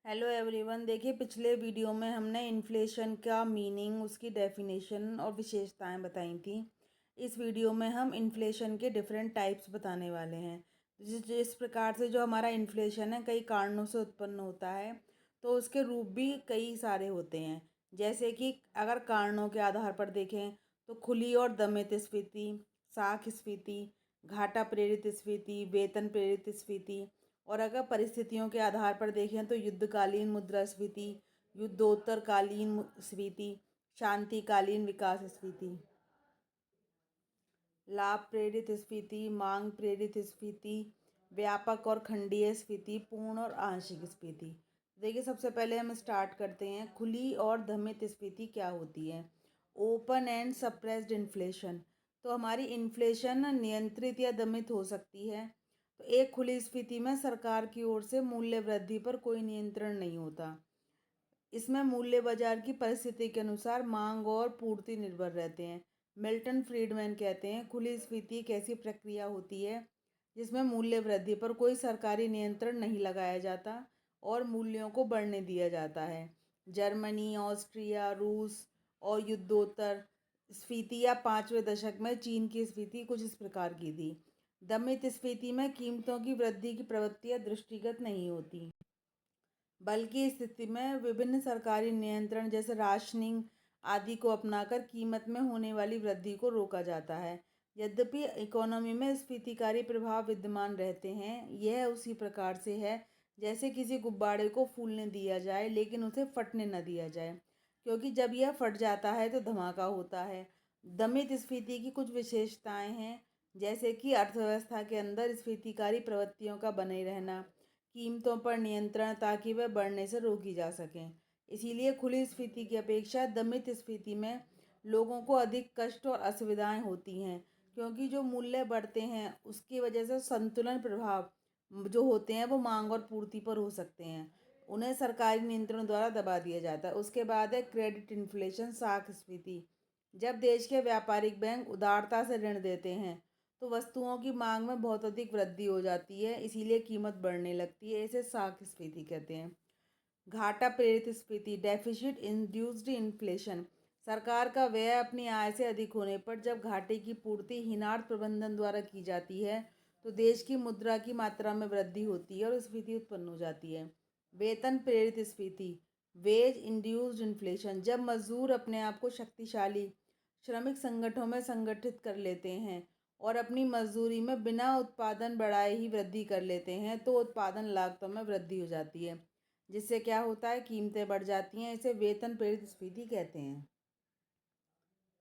Hello everyone. देखिए, पिछले video में हमने इन्फ्लेशन का मीनिंग, उसकी डेफिनेशन और विशेषताएं बताई थी। इस वीडियो में हम इन्फ्लेशन के डिफरेंट टाइप्स बताने वाले हैं। जिस जिस प्रकार से जो हमारा इन्फ्लेशन है कई कारणों से उत्पन्न होता है, तो उसके रूप भी कई सारे होते हैं। जैसे कि अगर कारणों के आधार पर देखें तो खुली और दमित स्फीति, साख स्फीति, घाटा प्रेरित स्फीति, वेतन प्रेरित स्फीति। और अगर परिस्थितियों के आधार पर देखें तो युद्धकालीन मुद्रास्फीति, युद्धोत्तरकालीन स्फीति, शांतिकालीन विकास स्फीति, लाभ प्रेरित स्फीति, मांग प्रेरित स्फीति, व्यापक और खंडीय स्फीति, पूर्ण और आंशिक स्फीति। देखिए, सबसे पहले हम स्टार्ट करते हैं। खुली और दमित स्फीति क्या होती है? Open and suppressed inflation. तो हमारी इन्फ्लेशन नियंत्रित या दमित हो सकती है। तो एक खुली स्फीति में सरकार की ओर से मूल्य वृद्धि पर कोई नियंत्रण नहीं होता। इसमें मूल्य बाजार की परिस्थिति के अनुसार मांग और पूर्ति निर्भर रहते हैं। मिल्टन फ्रीडमैन कहते हैं, खुली स्फीति एक ऐसी प्रक्रिया होती है जिसमें मूल्य वृद्धि पर कोई सरकारी नियंत्रण नहीं लगाया जाता और मूल्यों को बढ़ने दिया जाता है। जर्मनी, ऑस्ट्रिया, रूस और युद्धोत्तर स्फीति या 5वें दशक में चीन की स्फीति कुछ इस प्रकार की थी। दमित स्फीति में कीमतों की वृद्धि की प्रवृत्तियां दृष्टिगत नहीं होती, बल्कि इस स्थिति में विभिन्न सरकारी नियंत्रण जैसे राशनिंग आदि को अपनाकर कीमत में होने वाली वृद्धि को रोका जाता है। यद्यपि इकोनॉमी में स्फीतिकारी प्रभाव विद्यमान रहते हैं, यह उसी प्रकार से है जैसे किसी गुब्बारे को फूलने दिया जाए लेकिन उसे फटने न दिया जाए, क्योंकि जब यह फट जाता है तो धमाका होता है। दमित स्फीति की कुछ विशेषताएं हैं, जैसे कि अर्थव्यवस्था के अंदर स्फीतिकारी प्रवृत्तियों का बने रहना, कीमतों पर नियंत्रण ताकि वह बढ़ने से रोकी जा सकें। इसीलिए खुली स्फीति की अपेक्षा दमित स्फीति में लोगों को अधिक कष्ट और असुविधाएं होती हैं, क्योंकि जो मूल्य बढ़ते हैं उसकी वजह से संतुलन प्रभाव जो होते हैं वो मांग और पूर्ति पर हो सकते हैं। उन्हें सरकारी नियंत्रण द्वारा दबा दिया जाता है। उसके बाद है क्रेडिट इन्फ्लेशन, साख स्फीति। जब देश के व्यापारिक बैंक उदारता से ऋण देते हैं तो वस्तुओं की मांग में बहुत अधिक वृद्धि हो जाती है, इसीलिए कीमत बढ़ने लगती है। इसे साख स्फीति कहते हैं। घाटा प्रेरित स्फीति, डेफिसिट इंड्यूस्ड इन्फ्लेशन। सरकार का व्यय अपनी आय से अधिक होने पर जब घाटे की पूर्ति हीनार्थ प्रबंधन द्वारा की जाती है तो देश की मुद्रा की मात्रा में वृद्धि होती है और स्फीति उत्पन्न हो जाती है। वेतन प्रेरित स्फीति, वेज इंड्यूस्ड इन्फ्लेशन। जब मजदूर अपने आप को शक्तिशाली श्रमिक संगठनों में संगठित कर लेते हैं और अपनी मजदूरी में बिना उत्पादन बढ़ाए ही वृद्धि कर लेते हैं तो उत्पादन लागतों में वृद्धि हो जाती है, जिससे क्या होता है, कीमतें बढ़ जाती हैं। इसे वेतन प्रेरित स्फीति कहते हैं।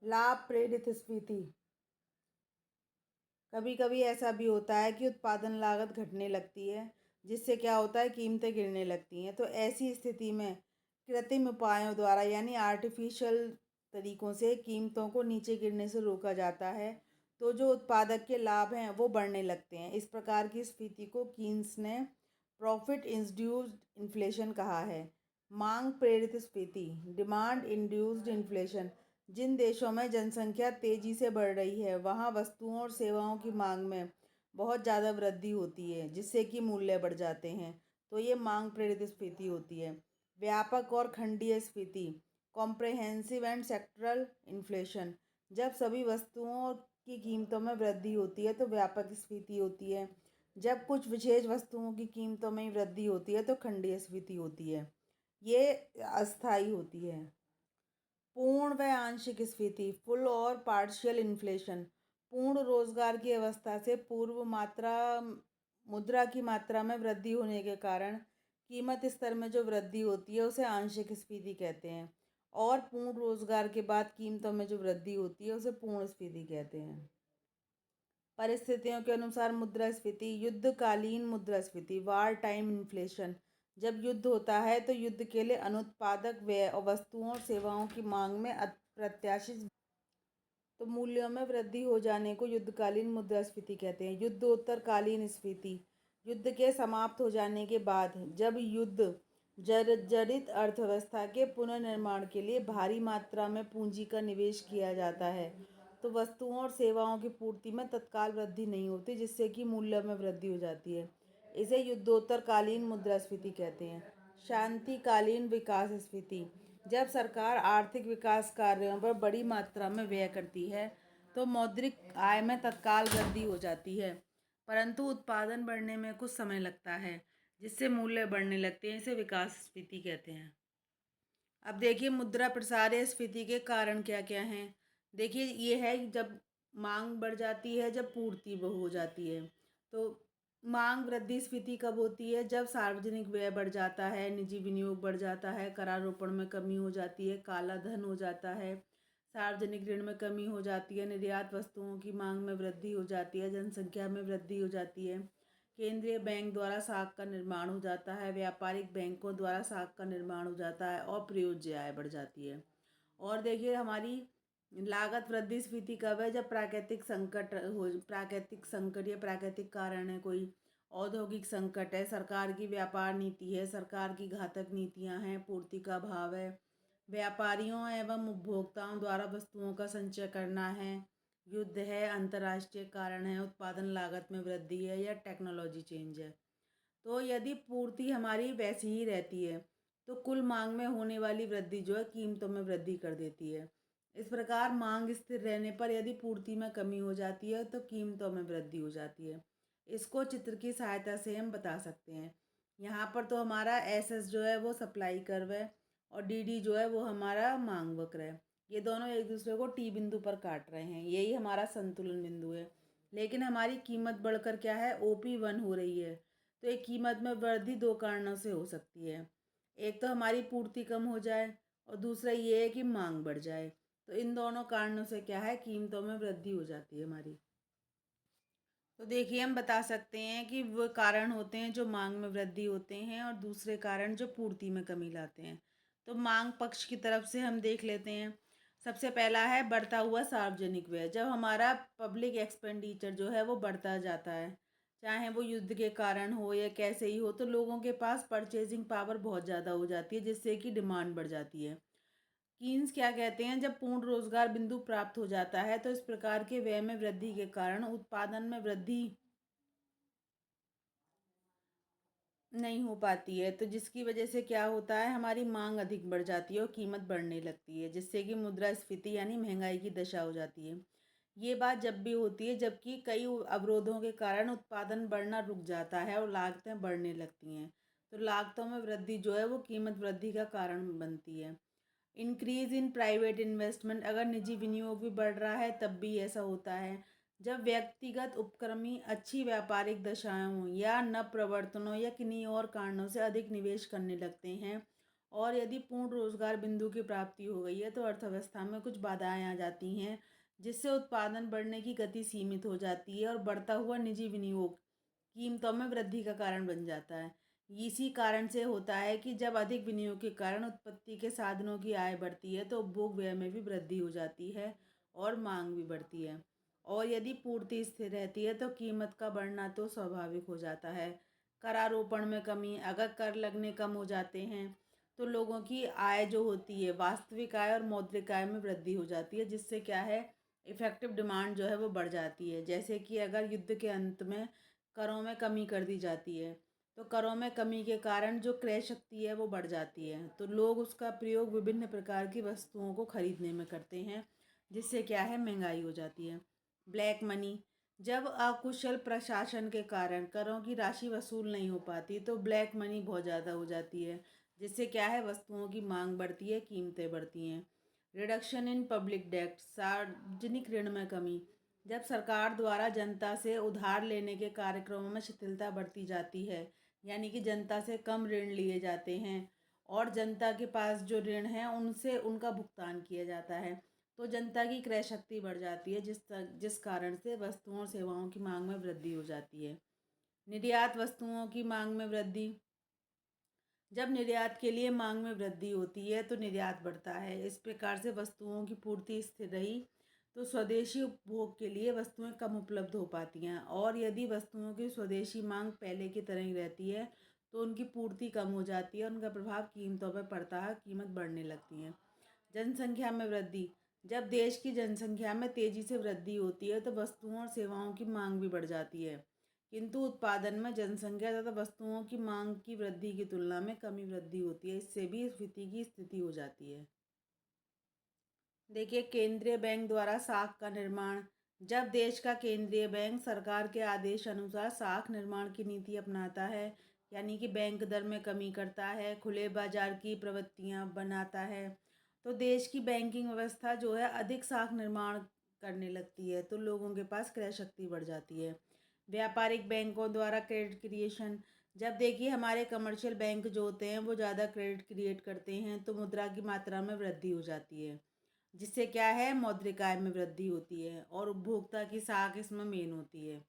लाभ प्रेरित स्फीति। कभी कभी ऐसा भी होता है कि उत्पादन लागत घटने लगती है, जिससे क्या होता है, कीमतें गिरने लगती हैं। तो ऐसी स्थिति में कृत्रिम उपायों द्वारा यानी आर्टिफिशियल तरीकों से कीमतों को नीचे गिरने से रोका जाता है, तो जो उत्पादक के लाभ हैं वो बढ़ने लगते हैं। इस प्रकार की स्फीति को कीन्स ने प्रॉफिट इंड्यूस्ड इन्फ्लेशन कहा है। मांग प्रेरित स्फीति, डिमांड इंड्यूस्ड इन्फ्लेशन। जिन देशों में जनसंख्या तेजी से बढ़ रही है वहाँ वस्तुओं और सेवाओं की मांग में बहुत ज़्यादा वृद्धि होती है, जिससे कि मूल्य बढ़ जाते हैं, तो ये मांग प्रेरित स्फीति होती है। व्यापक और खंडीय स्फीति, कॉम्प्रहेंसिव एंड सेक्टरल इन्फ्लेशन। जब सभी वस्तुओं की कीमतों में वृद्धि होती है तो व्यापक स्फीति होती है। जब कुछ विशेष वस्तुओं की कीमतों में वृद्धि होती है तो खंडीय स्फीति होती है। ये अस्थायी होती है। पूर्ण व आंशिक स्फीति, फुल और पार्शियल इन्फ्लेशन। पूर्ण रोजगार की अवस्था से पूर्व मात्रा मुद्रा की मात्रा में वृद्धि होने के कारण कीमत स्तर में जो वृद्धि होती है उसे आंशिक स्फीति कहते हैं, और पूर्ण रोजगार के बाद कीमतों में जो वृद्धि होती है उसे पूर्ण स्फीति कहते हैं। परिस्थितियों के अनुसार मुद्रास्फीति, युद्धकालीन मुद्रास्फीति, वार टाइम इन्फ्लेशन। जब युद्ध होता है तो युद्ध के लिए अनुत्पादक व्यय और वस्तुओं और सेवाओं की मांग में अप्रत्याशित तो मूल्यों में वृद्धि हो जाने को युद्धकालीन मुद्रास्फीति कहते हैं। युद्धोत्तरकालीन स्फीति, युद्ध के समाप्त हो जाने के बाद जब युद्ध जर्जरित अर्थव्यवस्था के पुनर्निर्माण के लिए भारी मात्रा में पूंजी का निवेश किया जाता है तो वस्तुओं और सेवाओं की पूर्ति में तत्काल वृद्धि नहीं होती, जिससे कि मूल्य में वृद्धि हो जाती है। इसे युद्धोत्तरकालीन मुद्रास्फीति कहते हैं। शांतिकालीन विकास स्फीति। जब सरकार आर्थिक विकास कार्यों पर बड़ी मात्रा में व्यय करती है तो मौद्रिक आय में तत्काल वृद्धि हो जाती है, परंतु उत्पादन बढ़ने में कुछ समय लगता है, जिससे मूल्य बढ़ने लगते हैं। इसे विकास स्फीति कहते हैं। अब देखिए मुद्रा प्रसार या स्फीति के कारण क्या क्या हैं। देखिए ये है कि जब मांग बढ़ जाती है, जब पूर्ति वो हो जाती है। तो मांग वृद्धि स्फीति कब होती है? जब सार्वजनिक व्यय बढ़ जाता है, निजी विनियोग बढ़ जाता है, करारोपण में कमी हो जाती है, काला धन हो जाता है, सार्वजनिक ऋण में कमी हो जाती है, निर्यात वस्तुओं की मांग में वृद्धि हो जाती है, जनसंख्या में वृद्धि हो जाती है, केंद्रीय बैंक द्वारा साख का निर्माण हो जाता है, व्यापारिक बैंकों द्वारा साख का निर्माण हो जाता है और प्रयोज्य आय बढ़ जाती है। और देखिए हमारी लागत वृद्धि स्फीति कब है? जब प्राकृतिक संकट या प्राकृतिक कारण है, कोई औद्योगिक संकट है, सरकार की व्यापार नीति है, सरकार की घातक नीतियां हैं, पूर्ति का अभाव है, व्यापारियों एवं उपभोक्ताओं द्वारा वस्तुओं का संचय करना है, युद्ध है, अंतर्राष्ट्रीय कारण है, उत्पादन लागत में वृद्धि है या टेक्नोलॉजी चेंज है। तो यदि पूर्ति हमारी वैसी ही रहती है तो कुल मांग में होने वाली वृद्धि जो है कीमतों में वृद्धि कर देती है। इस प्रकार मांग स्थिर रहने पर यदि पूर्ति में कमी हो जाती है तो कीमतों में वृद्धि हो जाती है। इसको चित्र की सहायता से हम बता सकते हैं। यहाँ पर तो हमारा एस जो है वो सप्लाई कर्व है और डी जो है वो हमारा मांग वक्र है। ये दोनों एक दूसरे को टी बिंदु पर काट रहे हैं, यही हमारा संतुलन बिंदु है। लेकिन हमारी कीमत बढ़कर क्या है? OP1 हो रही है। तो एक कीमत में वृद्धि दो कारणों से हो सकती है। एक तो हमारी पूर्ति कम हो जाए और दूसरा ये है कि मांग बढ़ जाए। तो इन दोनों कारणों से क्या है? कीमतों में वृद्धि हो जाती है हमारी। तो देखिए हम बता सकते हैं कि वो कारण होते हैं जो मांग में वृद्धि होते हैं और दूसरे कारण जो पूर्ति में कमी लाते हैं। तो मांग पक्ष की तरफ से हम देख लेते हैं। सबसे पहला है बढ़ता हुआ सार्वजनिक व्यय। जब हमारा पब्लिक एक्सपेंडिचर जो है वो बढ़ता जाता है, चाहे वो युद्ध के कारण हो या कैसे ही हो, तो लोगों के पास परचेजिंग पावर बहुत ज़्यादा हो जाती है, जिससे कि डिमांड बढ़ जाती है। कीन्स क्या कहते हैं? जब पूर्ण रोजगार बिंदु प्राप्त हो जाता है तो इस प्रकार के व्यय में वृद्धि के कारण उत्पादन में वृद्धि नहीं हो पाती है, तो जिसकी वजह से क्या होता है? हमारी मांग अधिक बढ़ जाती है और कीमत बढ़ने लगती है, जिससे कि मुद्रास्फीति यानी महंगाई की दशा हो जाती है। ये बात जब भी होती है जबकि कई अवरोधों के कारण उत्पादन बढ़ना रुक जाता है और लागतें बढ़ने लगती हैं। तो लागतों में वृद्धि जो है वो कीमत वृद्धि का कारण बनती है। Increase in private investment. अगर निजी विनियोग भी बढ़ रहा है तब भी ऐसा होता है। जब व्यक्तिगत उपक्रमी अच्छी व्यापारिक दशाओं या नवप्रवर्तनों या किन्हीं और कारणों से अधिक निवेश करने लगते हैं और यदि पूर्ण रोजगार बिंदु की प्राप्ति हो गई है तो अर्थव्यवस्था में कुछ बाधाएं आ जाती हैं, जिससे उत्पादन बढ़ने की गति सीमित हो जाती है और बढ़ता हुआ निजी विनियोग कीमतों में वृद्धि का कारण बन जाता है। इसी कारण से होता है कि जब अधिक विनियोग के कारण उत्पत्ति के साधनों की आय बढ़ती है तो उपभोग व्यय में भी वृद्धि हो जाती है और मांग भी बढ़ती है। और यदि पूर्ति स्थिर रहती है तो कीमत का बढ़ना तो स्वाभाविक हो जाता है। करारोपण में कमी। अगर कर लगने कम हो जाते हैं तो लोगों की आय जो होती है, वास्तविक आय और मौद्रिक आय में वृद्धि हो जाती है, जिससे क्या है? इफेक्टिव डिमांड जो है वो बढ़ जाती है। जैसे कि अगर युद्ध के अंत में करों में कमी कर दी जाती है तो करों में कमी के कारण जो क्रय शक्ति है वो बढ़ जाती है, तो लोग उसका प्रयोग विभिन्न प्रकार की वस्तुओं को खरीदने में करते हैं, जिससे क्या है? महंगाई हो जाती है। Black money. जब अकुशल प्रशासन के कारण करों की राशि वसूल नहीं हो पाती तो ब्लैक मनी बहुत ज़्यादा हो जाती है, जिससे क्या है? वस्तुओं की मांग बढ़ती है, कीमतें बढ़ती हैं। Reduction in public debt. सार्वजनिक ऋण में कमी। जब सरकार द्वारा जनता से उधार लेने के कार्यक्रमों में शिथिलता बढ़ती जाती है, यानी कि जनता से कम ऋण लिए जाते हैं और जनता के पास जो ऋण है उनसे उनका भुगतान किया जाता है, तो जनता की क्रय शक्ति बढ़ जाती है, जिस कारण से वस्तुओं और सेवाओं की मांग में वृद्धि हो जाती है। निर्यात वस्तुओं की मांग में वृद्धि। जब निर्यात के लिए मांग में वृद्धि होती है तो निर्यात बढ़ता है। इस प्रकार से वस्तुओं की पूर्ति स्थिर रही तो स्वदेशी उपभोग के लिए वस्तुएं कम उपलब्ध हो पाती हैं, और यदि वस्तुओं की स्वदेशी मांग पहले की तरह ही रहती है तो उनकी पूर्ति कम हो जाती है, उनका प्रभाव कीमतों पर पड़ता है, कीमत बढ़ने लगती है। जनसंख्या में वृद्धि। जब देश की जनसंख्या में तेजी से वृद्धि होती है तो वस्तुओं और सेवाओं की मांग भी बढ़ जाती है। किंतु उत्पादन में जनसंख्या तथा वस्तुओं की मांग की वृद्धि की तुलना में कमी वृद्धि होती है। इससे भी स्फीति की स्थिति हो जाती है। देखिए, केंद्रीय बैंक द्वारा साख का निर्माण। जब देश का केंद्रीय बैंक सरकार के आदेश अनुसार साख निर्माण की नीति अपनाता है, यानी कि बैंक दर में कमी करता है, खुले बाजार की प्रवृत्तियां बनाता है, तो देश की बैंकिंग व्यवस्था जो है अधिक साख निर्माण करने लगती है, तो लोगों के पास क्रय शक्ति बढ़ जाती है। व्यापारिक बैंकों द्वारा क्रेडिट क्रिएशन। जब देखिए हमारे कमर्शियल बैंक जो होते हैं वो ज़्यादा क्रेडिट क्रिएट करते हैं, तो मुद्रा की मात्रा में वृद्धि हो जाती है, जिससे क्या है, मौद्रिक आय में वृद्धि होती है और उपभोक्ता की साख इसमें मेन होती है।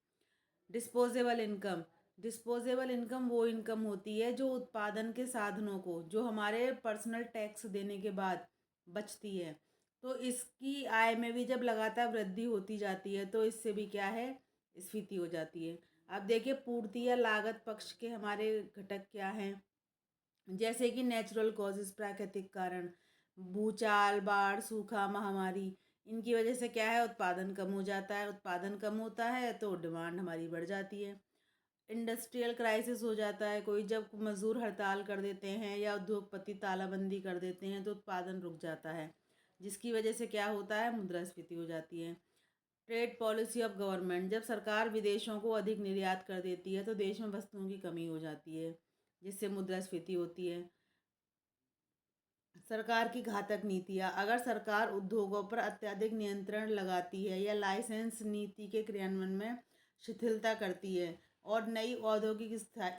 Disposable income. डिस्पोजेबल इनकम वो इनकम होती है जो उत्पादन के साधनों को, जो हमारे पर्सनल टैक्स देने के बाद बचती है, तो इसकी आय में भी जब लगातार वृद्धि होती जाती है तो इससे भी क्या है, स्फीति हो जाती है। अब देखिए, पूर्ति या लागत पक्ष के हमारे घटक क्या हैं, जैसे कि नेचुरल कॉजेज, प्राकृतिक कारण, भूचाल, बाढ़, सूखा, महामारी, इनकी वजह से क्या है, उत्पादन कम हो जाता है। उत्पादन कम होता है तो डिमांड हमारी बढ़ जाती है। इंडस्ट्रियल क्राइसिस हो जाता है कोई, जब मजदूर हड़ताल कर देते हैं या उद्योगपति तालाबंदी कर देते हैं तो उत्पादन रुक जाता है, जिसकी वजह से क्या होता है, मुद्रास्फीति हो जाती है। Trade policy of government. जब सरकार विदेशों को अधिक निर्यात कर देती है तो देश में वस्तुओं की कमी हो जाती है, जिससे मुद्रास्फीति होती है। सरकार की घातक नीतियाँ। अगर सरकार उद्योगों पर अत्यधिक नियंत्रण लगाती है या लाइसेंस नीति के क्रियान्वयन में शिथिलता करती है और नई औद्योगिक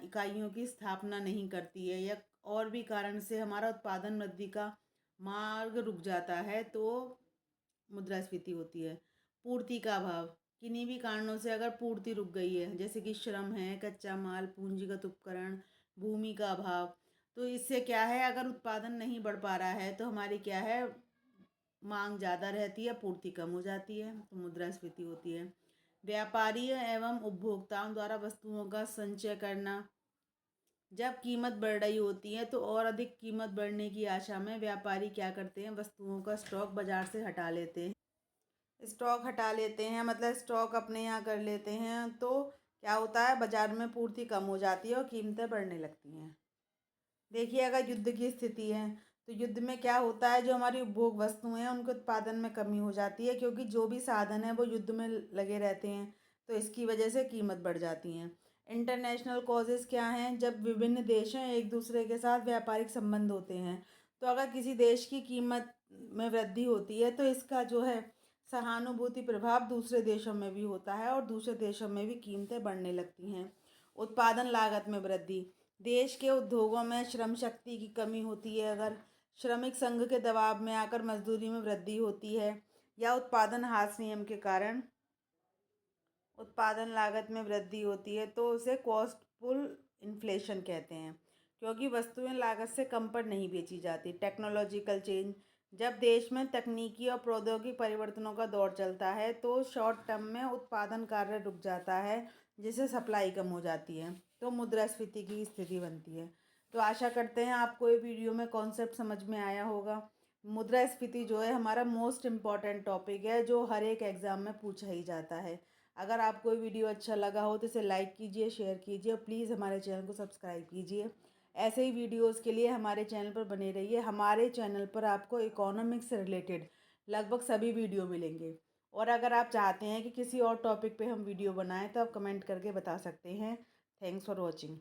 इकाइयों की स्थापना नहीं करती है, या और भी कारण से हमारा उत्पादन वृद्धि का मार्ग रुक जाता है, तो मुद्रास्फीति होती है। पूर्ति का अभाव। किन्हीं भी कारणों से अगर पूर्ति रुक गई है, जैसे कि श्रम है, कच्चा माल, पूंजीगत उपकरण, भूमि का अभाव, तो इससे क्या है, अगर उत्पादन नहीं बढ़ पा रहा है तो हमारी क्या है, मांग ज़्यादा रहती है, पूर्ति कम हो जाती है, तो मुद्रास्फीति होती है। व्यापारी एवं उपभोक्ताओं द्वारा वस्तुओं का संचय करना। जब कीमत बढ़ रही होती है तो और अधिक कीमत बढ़ने की आशा में व्यापारी क्या करते हैं, वस्तुओं का स्टॉक बाजार से हटा लेते हैं। स्टॉक हटा लेते हैं मतलब स्टॉक अपने यहाँ कर लेते हैं, तो क्या होता है, बाजार में पूर्ति कम हो जाती है और कीमतें बढ़ने लगती हैं। देखिए, अगर युद्ध की स्थिति है तो युद्ध में क्या होता है, जो हमारी उपभोग वस्तुएं हैं उनके उत्पादन में कमी हो जाती है, क्योंकि जो भी साधन है वो युद्ध में लगे रहते हैं, तो इसकी वजह से कीमत बढ़ जाती हैं। इंटरनेशनल कॉजेज़ क्या हैं, जब विभिन्न देश हैं एक दूसरे के साथ व्यापारिक संबंध होते हैं, तो अगर किसी देश की कीमत में वृद्धि होती है तो इसका जो है सहानुभूति प्रभाव दूसरे देशों में भी होता है और दूसरे देशों में भी कीमतें बढ़ने लगती हैं। उत्पादन लागत में वृद्धि। देश के उद्योगों में श्रम शक्ति की कमी होती है, अगर श्रमिक संघ के दबाव में आकर मजदूरी में वृद्धि होती है, या उत्पादन ह्रास नियम के कारण उत्पादन लागत में वृद्धि होती है, तो उसे कॉस्ट पुल इन्फ्लेशन कहते हैं, क्योंकि वस्तुएं लागत से कम पर नहीं बेची जाती। Technological change. जब देश में तकनीकी और प्रौद्योगिक परिवर्तनों का दौर चलता है तो शॉर्ट टर्म में उत्पादन कार्य रुक जाता है, जिससे सप्लाई कम हो जाती है, तो मुद्रास्फीति की स्थिति बनती है। तो आशा करते हैं आपको ये वीडियो में कॉन्सेप्ट समझ में आया होगा। मुद्रास्फीति जो है हमारा मोस्ट इम्पॉर्टेंट टॉपिक है, जो हर एक एग्ज़ाम में पूछा ही जाता है। अगर आपको ये वीडियो अच्छा लगा हो तो इसे लाइक कीजिए, शेयर कीजिए और प्लीज़ हमारे चैनल को सब्सक्राइब कीजिए। ऐसे ही वीडियोस के लिए हमारे चैनल पर बने रहिए। हमारे चैनल पर आपको इकोनॉमिक्स से रिलेटेड लगभग सभी वीडियो मिलेंगे, और अगर आप चाहते हैं कि किसी और टॉपिक पे हम वीडियो बनाएं तो आप कमेंट करके बता सकते हैं। Thanks for watching.